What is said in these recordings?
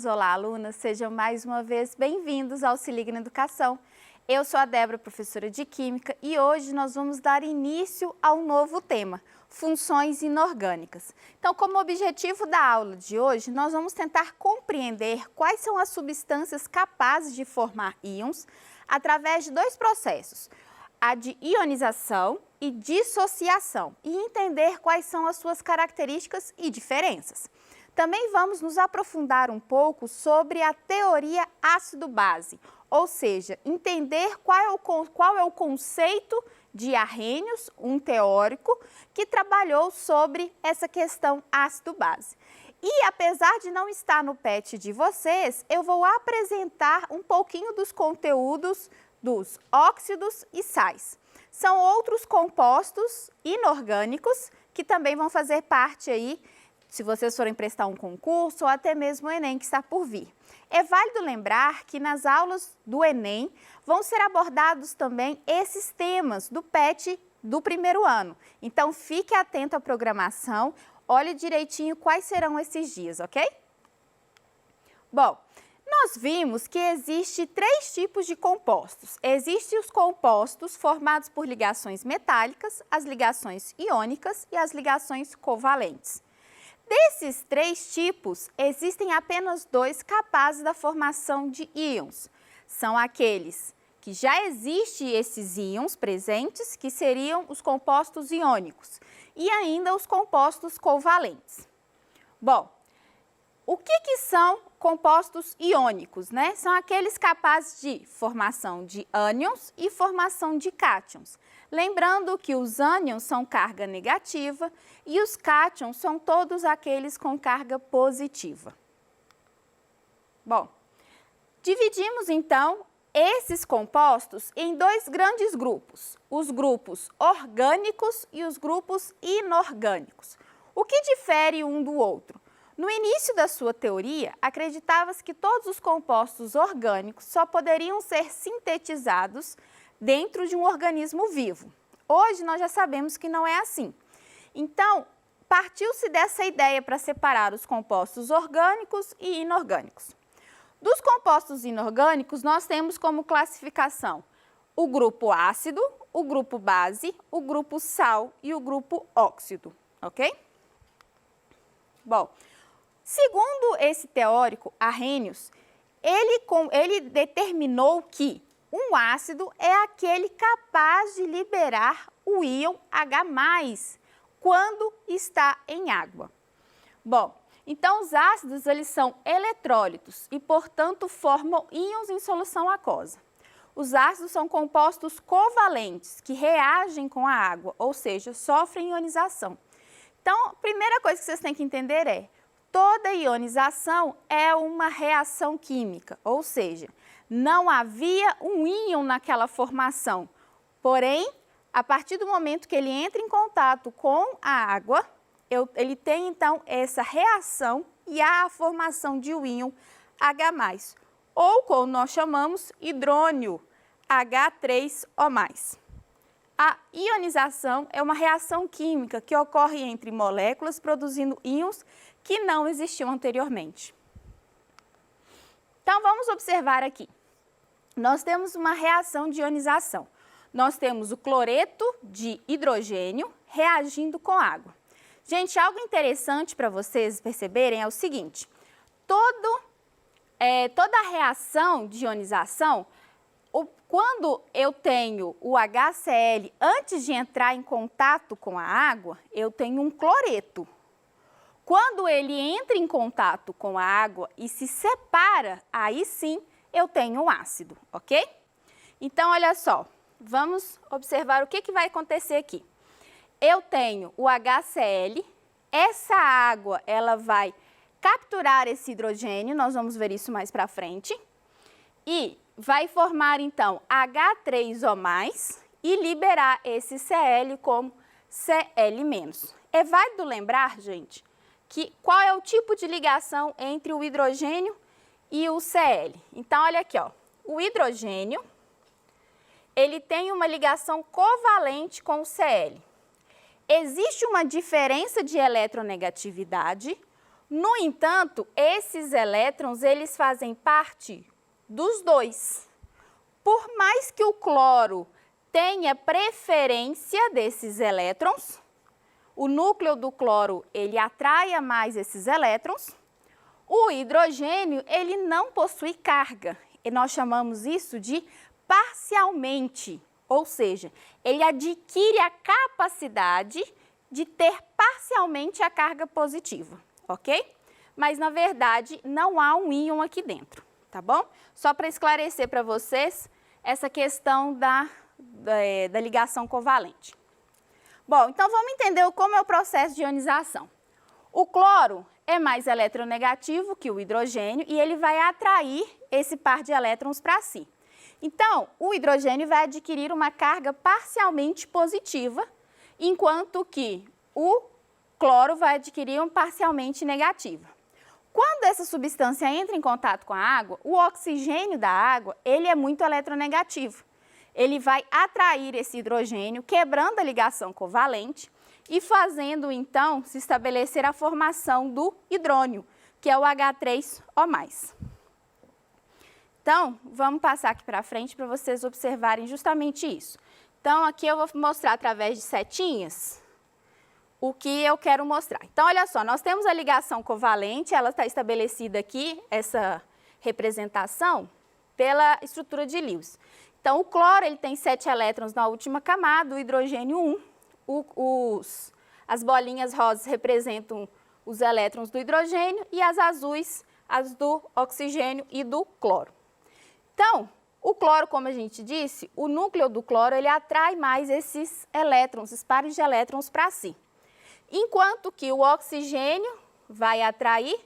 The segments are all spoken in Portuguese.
olá, alunas! Sejam mais uma vez bem-vindos ao Se Liga na Educação. Eu sou a Débora, professora de Química, e hoje nós vamos dar início a um novo tema, funções inorgânicas. Então, como objetivo da aula de hoje, nós vamos tentar compreender quais são as substâncias capazes de formar íons através de dois processos, a de ionização e dissociação, e entender quais são as suas características e diferenças. Também vamos nos aprofundar um pouco sobre a teoria ácido-base, ou seja, entender qual é o conceito de Arrhenius, um teórico, que trabalhou sobre essa questão ácido-base. E apesar de não estar no PET de vocês, eu vou apresentar um pouquinho dos conteúdos dos óxidos e sais. São outros compostos inorgânicos que também vão fazer parte aí, se vocês forem prestar um concurso ou até mesmo o Enem que está por vir. É válido lembrar que nas aulas do Enem vão ser abordados também esses temas do PET do primeiro ano. Então, fique atento à programação, olhe direitinho quais serão esses dias, ok? Bom, nós vimos que existe três tipos de compostos. Existem os compostos formados por ligações metálicas, as ligações iônicas e as ligações covalentes. Desses três tipos, existem apenas dois capazes da formação de íons. São aqueles que já existem esses íons presentes, que seriam os compostos iônicos, e ainda os compostos covalentes. Bom, o que são compostos iônicos, né? São aqueles capazes de formação de ânions e formação de cátions. Lembrando que os ânions são carga negativa e os cátions são todos aqueles com carga positiva. Bom, dividimos então esses compostos em dois grandes grupos, os grupos orgânicos e os grupos inorgânicos. O que difere um do outro? No início da sua teoria, acreditava-se que todos os compostos orgânicos só poderiam ser sintetizados dentro de um organismo vivo. Hoje nós já sabemos que não é assim. Então, partiu-se dessa ideia para separar os compostos orgânicos e inorgânicos. Dos compostos inorgânicos, nós temos como classificação o grupo ácido, o grupo base, o grupo sal e o grupo óxido, ok? Bom, segundo esse teórico, Arrhenius, ele determinou que um ácido é aquele capaz de liberar o íon H+, quando está em água. Bom, então os ácidos eles são eletrólitos e, portanto, formam íons em solução aquosa. Os ácidos são compostos covalentes que reagem com a água, ou seja, sofrem ionização. Então, a primeira coisa que vocês têm que entender é: toda ionização é uma reação química, ou seja, não havia um íon naquela formação. Porém, a partir do momento que ele entra em contato com a água, ele tem então essa reação e há a formação de um íon H+, ou como nós chamamos, hidrônio H3O+. A ionização é uma reação química que ocorre entre moléculas produzindo íons que não existiam anteriormente. Então, vamos observar aqui. Nós temos uma reação de ionização. Nós temos o cloreto de hidrogênio reagindo com água. Gente, algo interessante para vocês perceberem é o seguinte: toda a reação de ionização, quando eu tenho o HCl antes de entrar em contato com a água, eu tenho um cloreto. Quando ele entra em contato com a água e se separa, aí sim eu tenho um ácido, ok? Então, olha só, vamos observar o que vai acontecer aqui. Eu tenho o HCl, essa água ela vai capturar esse hidrogênio, nós vamos ver isso mais para frente, e vai formar então H3O+, e liberar esse Cl como Cl-. É válido lembrar, gente, que qual é o tipo de ligação entre o hidrogênio e o Cl. Então, olha aqui, ó, o hidrogênio, ele tem uma ligação covalente com o Cl. Existe uma diferença de eletronegatividade, No entanto, esses elétrons, eles fazem parte dos dois. Por mais que o cloro tenha preferência desses elétrons, o núcleo do cloro, ele atraia mais esses elétrons, o hidrogênio, ele não possui carga, e nós chamamos isso de parcialmente, ou seja, ele adquire a capacidade de ter parcialmente a carga positiva, ok? Mas, na verdade, não há um íon aqui dentro, tá bom? Só para esclarecer para vocês essa questão da ligação covalente. Bom, então vamos entender como é o processo de ionização. O cloro é mais eletronegativo que o hidrogênio e ele vai atrair esse par de elétrons para si. Então, o hidrogênio vai adquirir uma carga parcialmente positiva, enquanto que o cloro vai adquirir uma parcialmente negativa. Quando essa substância entra em contato com a água, o oxigênio da água, ele é muito eletronegativo. Ele vai atrair esse hidrogênio, quebrando a ligação covalente e fazendo, então, se estabelecer a formação do hidrônio, que é o H3O+. Então, vamos passar aqui para frente para vocês observarem justamente isso. Então, aqui eu vou mostrar através de setinhas o que eu quero mostrar. Então, olha só, nós temos a ligação covalente, ela está estabelecida aqui, essa representação, pela estrutura de Lewis. Então, o cloro ele tem 7 elétrons na última camada, o hidrogênio 1. As bolinhas rosas representam os elétrons do hidrogênio e as azuis, as do oxigênio e do cloro. Então, o cloro, como a gente disse, o núcleo do cloro ele atrai mais esses elétrons, esses pares de elétrons para si. Enquanto que o oxigênio vai atrair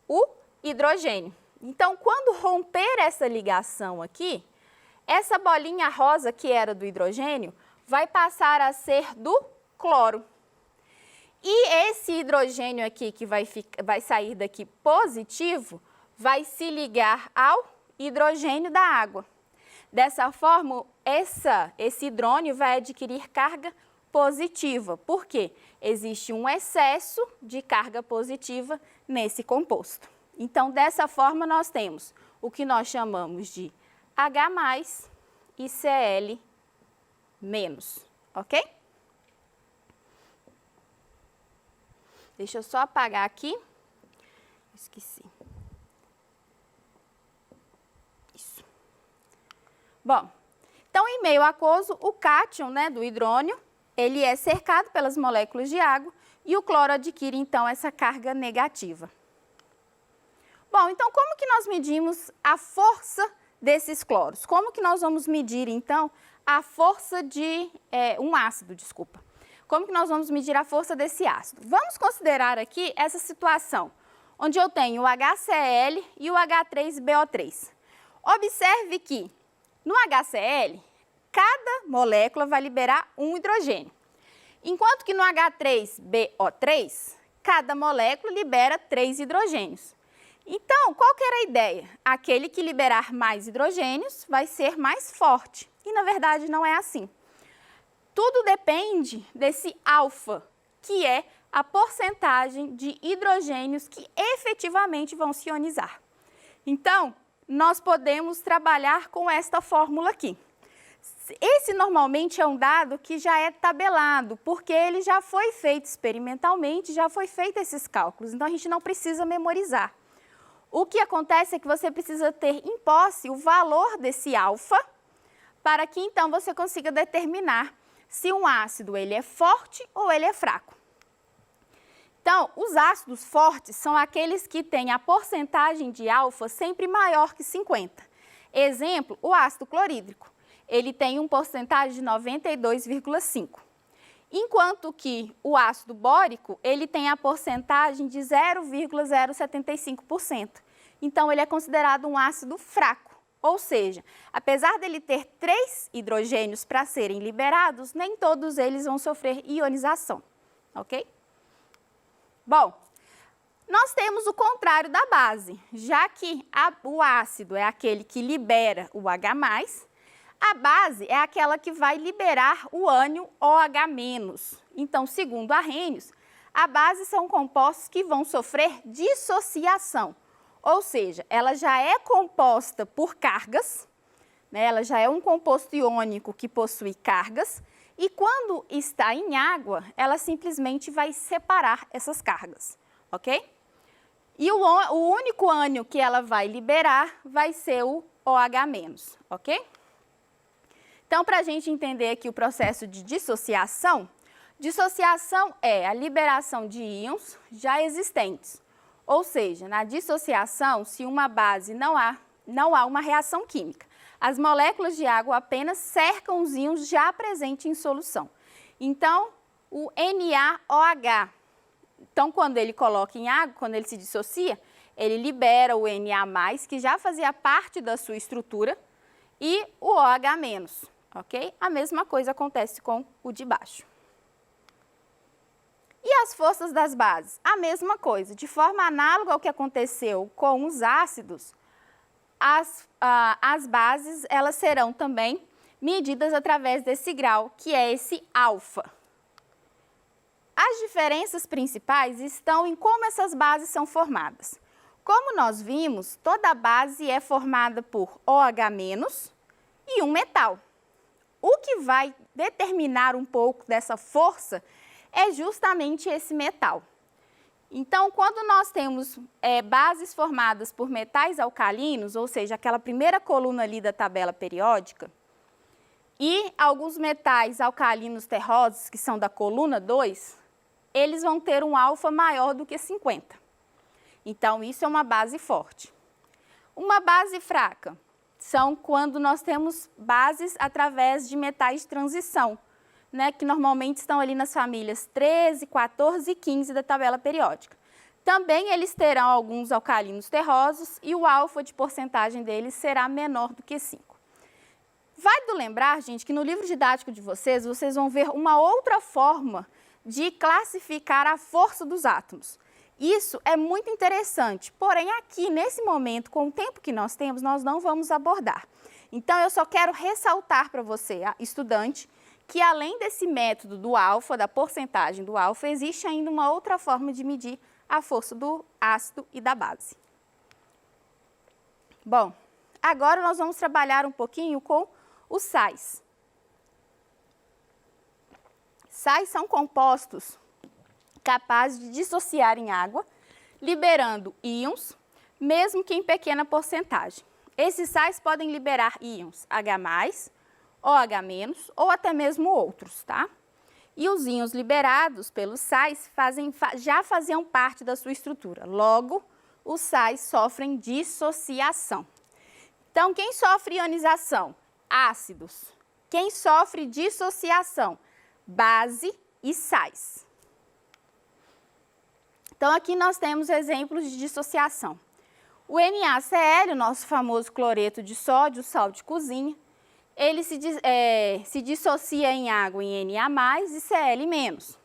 o hidrogênio. Então, quando romper essa ligação aqui, essa bolinha rosa que era do hidrogênio vai passar a ser do cloro. E esse hidrogênio aqui que vai sair daqui positivo, vai se ligar ao hidrogênio da água. Dessa forma, esse hidrônio vai adquirir carga positiva. Por quê? Existe um excesso de carga positiva nesse composto. Então, dessa forma, nós temos o que nós chamamos de H+ e Cl-, ok? Deixa eu só apagar aqui. Esqueci. Isso. Bom, então, em meio aquoso, o cátion, né, do hidrônio, ele é cercado pelas moléculas de água e o cloro adquire, então, essa carga negativa. Bom, então, como que nós medimos a força desses cloros? Como que nós vamos medir, então, a força de um ácido, desculpa. Como que nós vamos medir a força desse ácido? Vamos considerar aqui essa situação, onde eu tenho o HCl e o H3BO3. Observe que no HCl, cada molécula vai liberar um hidrogênio, enquanto que no H3BO3, cada molécula libera 3 hidrogênios. Então, qual que era a ideia? Aquele que liberar mais hidrogênios vai ser mais forte, e na verdade não é assim. Tudo depende desse alfa, que é a porcentagem de hidrogênios que efetivamente vão se ionizar. Então, nós podemos trabalhar com esta fórmula aqui. Esse normalmente é um dado que já é tabelado, porque ele já foi feito experimentalmente, já foi feito esses cálculos, então a gente não precisa memorizar. O que acontece é que você precisa ter em posse o valor desse alfa, para que então você consiga determinar se um ácido ele é forte ou ele é fraco. Então, os ácidos fortes são aqueles que têm a porcentagem de alfa sempre maior que 50. Exemplo, o ácido clorídrico. Ele tem uma porcentagem de 92,5. Enquanto que o ácido bórico, ele tem a porcentagem de 0,075%. Então, ele é considerado um ácido fraco. Ou seja, apesar dele ter 3 hidrogênios para serem liberados, nem todos eles vão sofrer ionização, ok? Bom, nós temos o contrário da base, já que o ácido é aquele que libera o H+, a base é aquela que vai liberar o ânion OH-. Então, segundo Arrhenius, A base são compostos que vão sofrer dissociação, ou seja, ela já é composta por cargas, né? Ela já é um composto iônico que possui cargas, e quando está em água, ela simplesmente vai separar essas cargas, ok? E o único ânion que ela vai liberar vai ser o OH-, ok? Então, para a gente entender aqui o processo de dissociação, dissociação é a liberação de íons já existentes. Ou seja, na dissociação, se uma base não há uma reação química. As moléculas de água apenas cercam os íons já presentes em solução. Então, o NaOH, então quando ele coloca em água, quando ele se dissocia, ele libera o Na+, que já fazia parte da sua estrutura, e o OH-, ok? A mesma coisa acontece com o de baixo. E as forças das bases? A mesma coisa, de forma análoga ao que aconteceu com os ácidos, as bases elas serão também medidas através desse grau, que é esse alfa. As diferenças principais estão em como essas bases são formadas. Como nós vimos, toda base é formada por OH- e um metal. O que vai determinar um pouco dessa força é justamente esse metal. Então, quando nós temos bases formadas por metais alcalinos, ou seja, aquela primeira coluna ali da tabela periódica, e alguns metais alcalinos terrosos, que são da coluna 2, eles vão ter um alfa maior do que 50. Então, isso é uma base forte. Uma base fraca são quando nós temos bases através de metais de transição, né, que normalmente estão ali nas famílias 13, 14 e 15 da tabela periódica. Também eles terão alguns alcalinos terrosos e o alfa de porcentagem deles será menor do que 5. Vale lembrar, gente, que no livro didático de vocês vão ver uma outra forma de classificar a força dos átomos. Isso é muito interessante, porém aqui, nesse momento, com o tempo que nós temos, nós não vamos abordar. Então, eu só quero ressaltar para você, estudante, que além desse método do alfa, da porcentagem do alfa, existe ainda uma outra forma de medir a força do ácido e da base. Bom, agora nós vamos trabalhar um pouquinho com os sais. Sais são compostos capazes de dissociar em água, liberando íons, mesmo que em pequena porcentagem. Esses sais podem liberar íons H+, OH- ou até mesmo outros, tá? E os íons liberados pelos sais já faziam parte da sua estrutura. Logo, os sais sofrem dissociação. Então, quem sofre ionização? Ácidos. Quem sofre dissociação? Base e sais. Então, aqui nós temos exemplos de dissociação. O NaCl, o nosso famoso cloreto de sódio, sal de cozinha, ele se dissocia em água em Na+, e Cl-.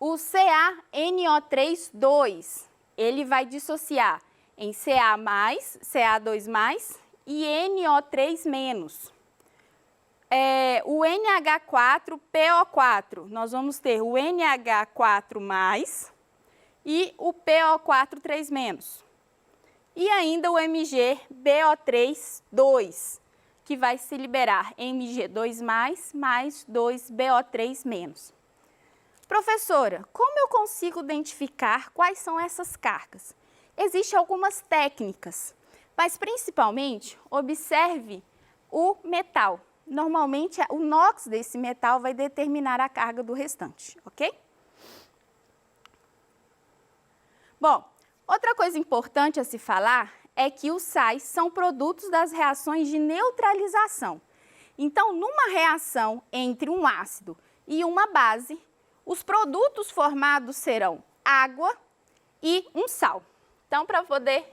O CaNO3,2, ele vai dissociar em Ca+, Ca2+, e NO3-. O NH4PO4, nós vamos ter o NH4+, e o PO4 3-. E ainda o MgBO3,2, que vai se liberar Mg2+, mais 2BO3-. Professora, como eu consigo identificar quais são essas cargas? Existem algumas técnicas, mas principalmente observe o metal. Normalmente o NOx desse metal vai determinar a carga do restante, ok? Bom, outra coisa importante a se falar é que os sais são produtos das reações de neutralização. Então, numa reação entre um ácido e uma base, os produtos formados serão água e um sal. Então, para poder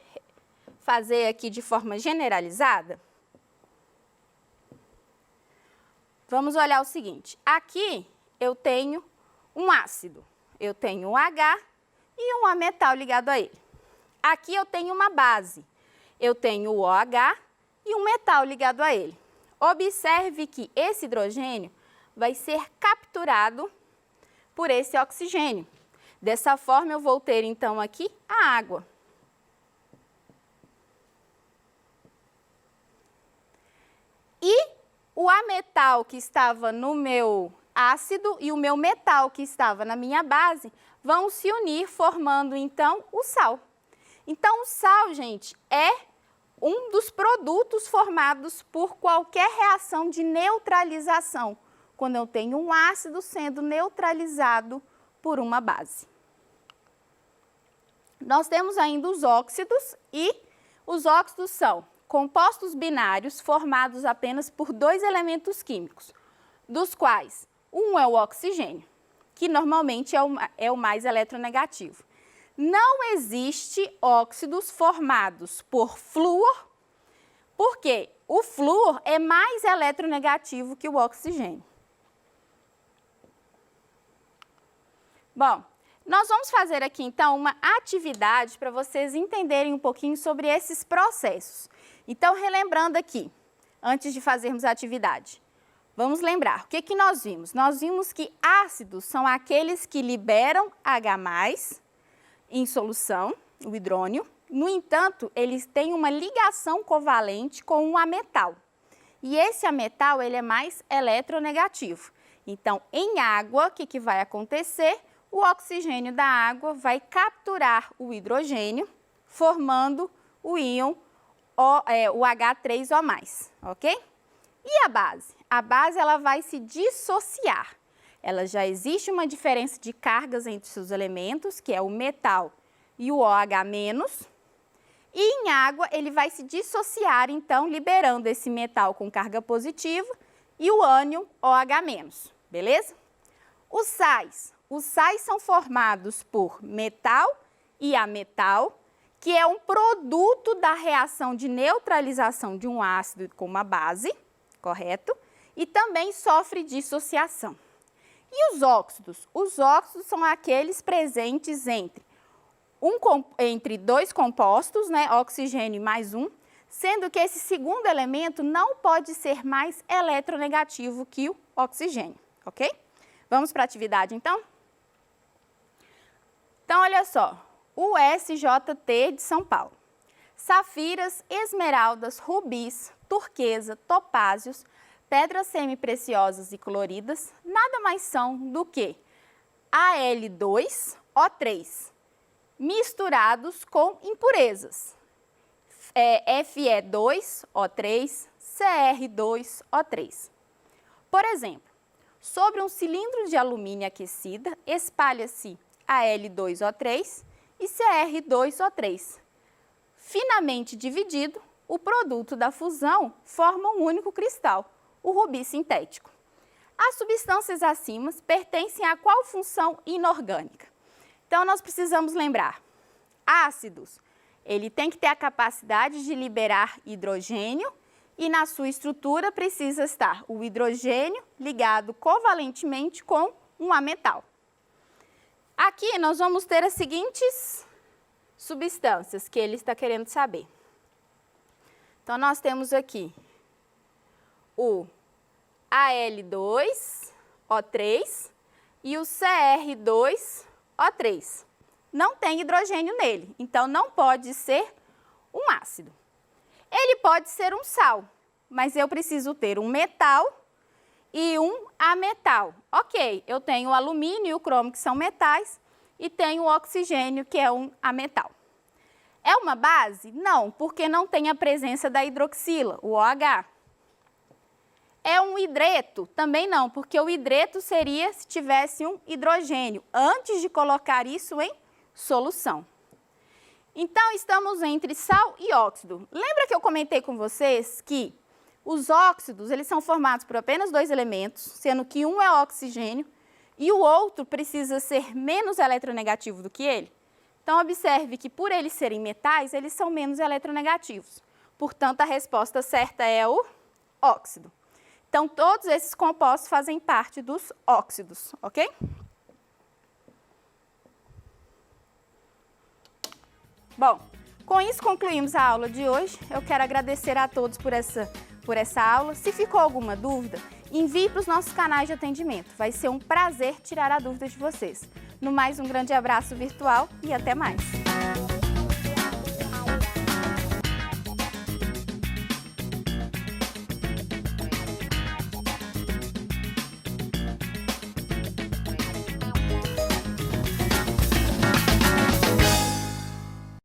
fazer aqui de forma generalizada, vamos olhar o seguinte. Aqui eu tenho um ácido, eu tenho um H e um A-metal ligado a ele. Aqui eu tenho uma base, eu tenho o OH e um metal ligado a ele. Observe que esse hidrogênio vai ser capturado por esse oxigênio. Dessa forma, eu vou ter, então, aqui a água. E o ametal que estava no meu ácido e o meu metal que estava na minha base vão se unir, formando, então, o sal. Então, o sal, gente, é um dos produtos formados por qualquer reação de neutralização, quando eu tenho um ácido sendo neutralizado por uma base. Nós temos ainda os óxidos, e os óxidos são compostos binários formados apenas por dois elementos químicos, dos quais um é o oxigênio, que normalmente é o mais eletronegativo. Não existe óxidos formados por flúor, porque o flúor é mais eletronegativo que o oxigênio. Bom, nós vamos fazer aqui então uma atividade para vocês entenderem um pouquinho sobre esses processos. Então, relembrando aqui, antes de fazermos a atividade, vamos lembrar, o que nós vimos? Nós vimos que ácidos são aqueles que liberam H+, em solução, o hidrônio. No entanto, eles têm uma ligação covalente com um ametal. E esse ametal, ele é mais eletronegativo. Então, em água, o que vai acontecer? O oxigênio da água vai capturar o hidrogênio, formando o íon o H3O+, ok? E a base? A base, ela vai se dissociar. Ela já existe uma diferença de cargas entre seus elementos, que é o metal e o OH-. E em água, ele vai se dissociar, então, liberando esse metal com carga positiva e o ânion OH-, beleza? Os sais são formados por metal e ametal, que é um produto da reação de neutralização de um ácido com uma base, correto? E também sofre dissociação. E os óxidos? Os óxidos são aqueles presentes entre dois compostos, né, oxigênio mais um, sendo que esse segundo elemento não pode ser mais eletronegativo que o oxigênio, ok? Vamos para a atividade, então? Então, olha só, o SJT de São Paulo. Safiras, esmeraldas, rubis, turquesa, topázios, pedras semipreciosas e coloridas, nada mais são do que Al2O3, misturados com impurezas, Fe2O3, Cr2O3. Por exemplo, sobre um cilindro de alumínio aquecida, espalha-se Al2O3 e Cr2O3. Finamente dividido, o produto da fusão forma um único cristal, o rubi sintético. As substâncias acima pertencem a qual função inorgânica? Então, nós precisamos lembrar, ácidos, ele tem que ter a capacidade de liberar hidrogênio e na sua estrutura precisa estar o hidrogênio ligado covalentemente com um ametal. Aqui nós vamos ter as seguintes substâncias que ele está querendo saber. Então, nós temos aqui o Al2O3 e o Cr2O3. Não tem hidrogênio nele, então não pode ser um ácido. Ele pode ser um sal, mas eu preciso ter um metal e um ametal. Ok, eu tenho o alumínio e o cromo, que são metais, e tenho o oxigênio, que é um ametal. É uma base? Não, porque não tem a presença da hidroxila, o OH. É um hidreto? Também não, porque o hidreto seria se tivesse um hidrogênio, antes de colocar isso em solução. Então, estamos entre sal e óxido. Lembra que eu comentei com vocês que os óxidos, eles são formados por apenas dois elementos, sendo que um é oxigênio e o outro precisa ser menos eletronegativo do que ele? Então, observe que por eles serem metais, eles são menos eletronegativos. Portanto, a resposta certa é o óxido. Então, todos esses compostos fazem parte dos óxidos, ok? Bom, com isso concluímos a aula de hoje. Eu quero agradecer a todos por essa aula. Se ficou alguma dúvida, envie para os nossos canais de atendimento. Vai ser um prazer tirar a dúvida de vocês. No mais, um grande abraço virtual e até mais!